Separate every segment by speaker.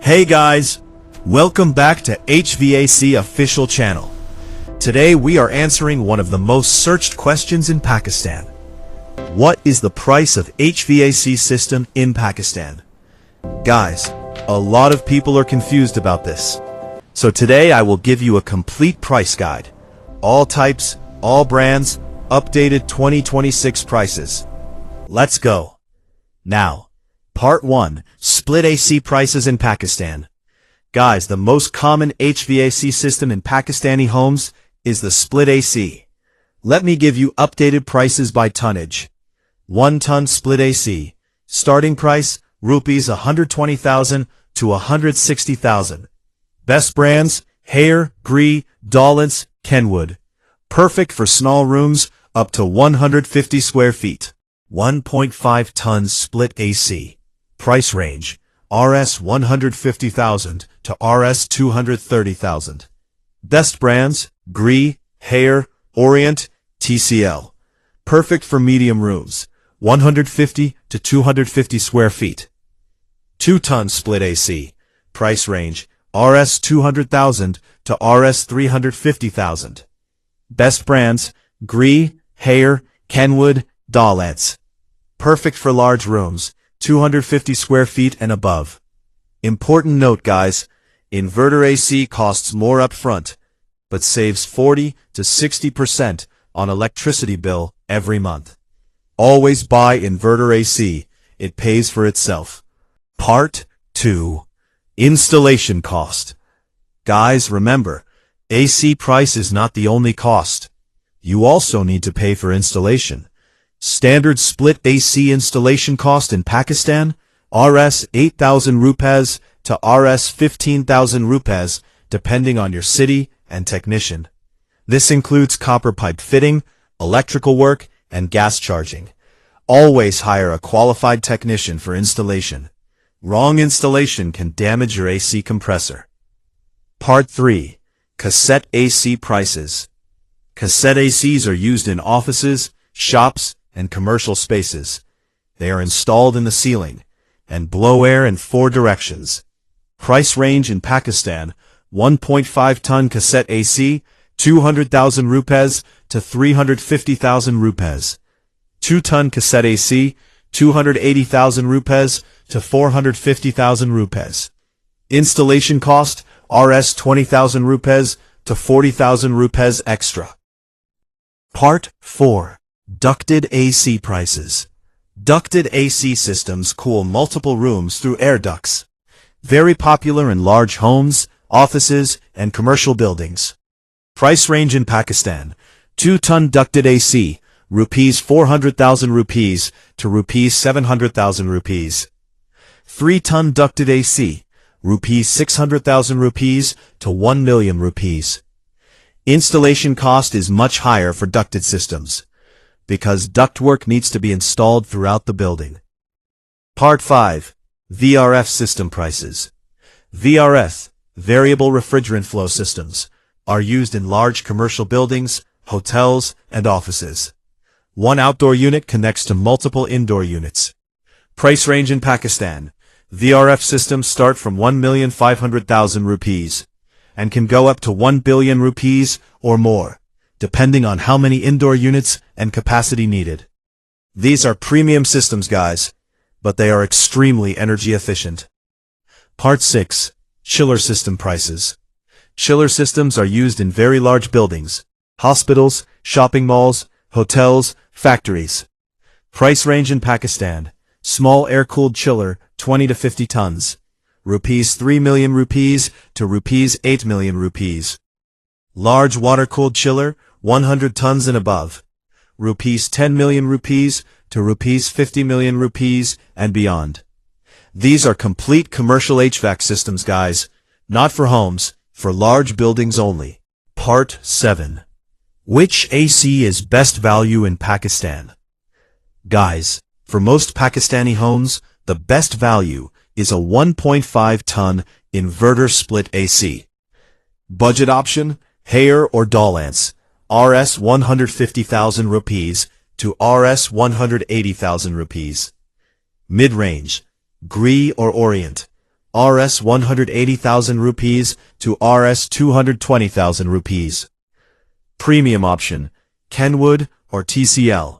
Speaker 1: Hey guys, welcome back to HVAC official channel. Today we are answering one of the most searched questions in Pakistan. What is the price of HVAC system in Pakistan? Guys, a lot of people are confused about this. So today I will give you a complete price guide. All types, all brands, updated 2026 prices. Let's go. Now, Part 1. Split AC prices in Pakistan. Guys, the most common HVAC system in Pakistani homes is the split AC. Let me give you updated prices by tonnage. 1 ton split AC. Starting price, rupees 120,000 to 160,000. Best brands, Haier, Gree, Dawlance, Kenwood. Perfect for small rooms up to 150 square feet. 1.5 ton split AC. Price range, Rs 150,000 to Rs 230,000. Best brands, Gree, Haier, Orient, TCL. Perfect for medium rooms, 150 to 250 square feet. 2 ton split AC. Price range, Rs 200,000 to Rs 350,000. Best brands, Gree, Haier, Kenwood, Dawlance. Perfect for large rooms, 250 square feet and above. Important note guys, inverter AC costs more upfront, but saves 40 to 60% on electricity bill every month. Always buy inverter AC, it pays for itself. Part 2. Installation cost. Guys, remember, ACPrice is not the only cost. You also need to pay for installation. Standard split AC installation cost in Pakistan, Rs 8,000 rupees to Rs 15,000 rupees, depending on your city and technician. This includes copper pipe fitting, electrical work, and gas charging. Always hire a qualified technician for installation. Wrong installation can damage your AC compressor. Part 3. Cassette AC prices. Cassette ACs are used in offices, shops, and commercial spaces. They are installed in the ceiling and blow air in 4 directions. Price range in Pakistan, 1.5 ton cassette AC, 200,000 rupees to 350,000 rupees. 2 ton cassette AC, 280,000 rupees to 450,000 rupees. Installation cost, Rs 20,000 rupees to 40,000 rupees extra. Part 4. Ducted AC prices. Ducted AC systems cool multiple rooms through air ducts. Very popular in large homes, offices, and commercial buildings. Price range in Pakistan, 2 ton ducted AC, rupees 400,000 rupees to rupees 700,000 rupees. 3 ton ducted AC, rupees 600,000 rupees to 1 million rupees. Installation cost is much higher for ducted systems, because ductwork needs to be installed throughout the building. Part 5. VRF system prices. VRF, variable refrigerant flow systems, are used in large commercial buildings, hotels, and offices. 1 outdoor unit connects to multiple indoor units. Price range in Pakistan. VRF systems start from 1,500,000 rupees and can go up to 1 billion rupees or more, depending on how many indoor units and capacity needed. These are premium systems guys, but they are extremely energy efficient. Part 6. Chiller system prices. Chiller systems are used in very large buildings, hospitals, shopping malls, hotels, factories. Price range in Pakistan. Small air-cooled chiller, 20 to 50 tons. Rupees 3 million rupees to rupees 8 million rupees. Large water-cooled chiller, 100 tons and above. Rupees 10 million rupees to rupees 50 million rupees and beyond. These are complete commercial HVAC systems guys, not for homes, for large buildings only. Part 7. Which AC is best value in Pakistan? Guys, for most Pakistani homes, the best value is a 1.5 ton inverter split AC. Budget option, Haier or Dawlance, Rs 150,000 rupees to Rs 180,000 rupees. Mid-range, Gree or Orient, Rs 180,000 rupees to Rs 220,000 rupees. Premium option, Kenwood or TCL,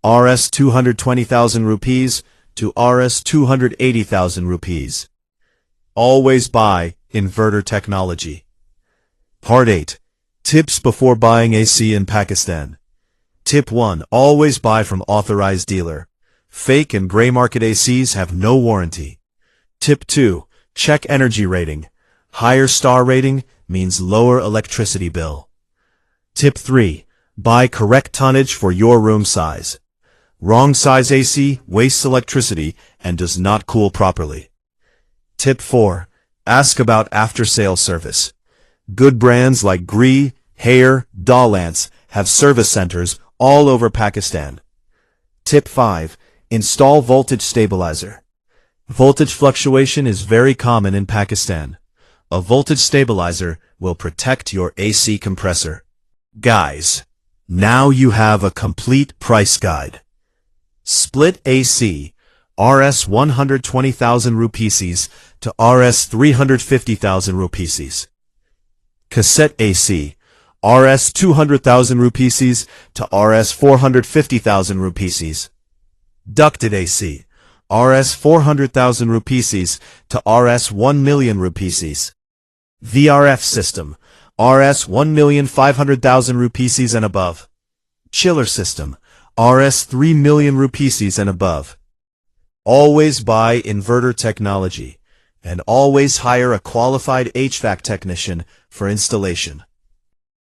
Speaker 1: Rs 220,000 rupees to Rs 280,000 rupees. Always buy inverter technology. Part 8. Tips before buying AC in Pakistan. Tip 1. Always buy from authorized dealer. Fake and gray market ACs have no warranty. Tip 2. Check energy rating. Higher star rating means lower electricity bill. Tip 3. Buy correct tonnage for your room size. Wrong size AC wastes electricity and does not cool properly. Tip 4. Ask about after-sale service. Good brands like Gree, Haier, Dawlance have service centers all over Pakistan. Tip 5. Install voltage stabilizer. Voltage fluctuation is very common in Pakistan. A voltage stabilizer will protect your AC compressor. Guys, now you have a complete price guide. Split AC, Rs 120,000 rupees to Rs 350,000 rupees. Cassette AC, Rs 200,000 rupees to Rs 450,000 rupees. Ducted AC, Rs 400,000 rupees to Rs 1 million rupees. VRF system, Rs 1,500,000 rupees and above. Chiller system, Rs 3 million rupees and above. Always buy inverter technology, and always hire a qualified HVAC technician for installation.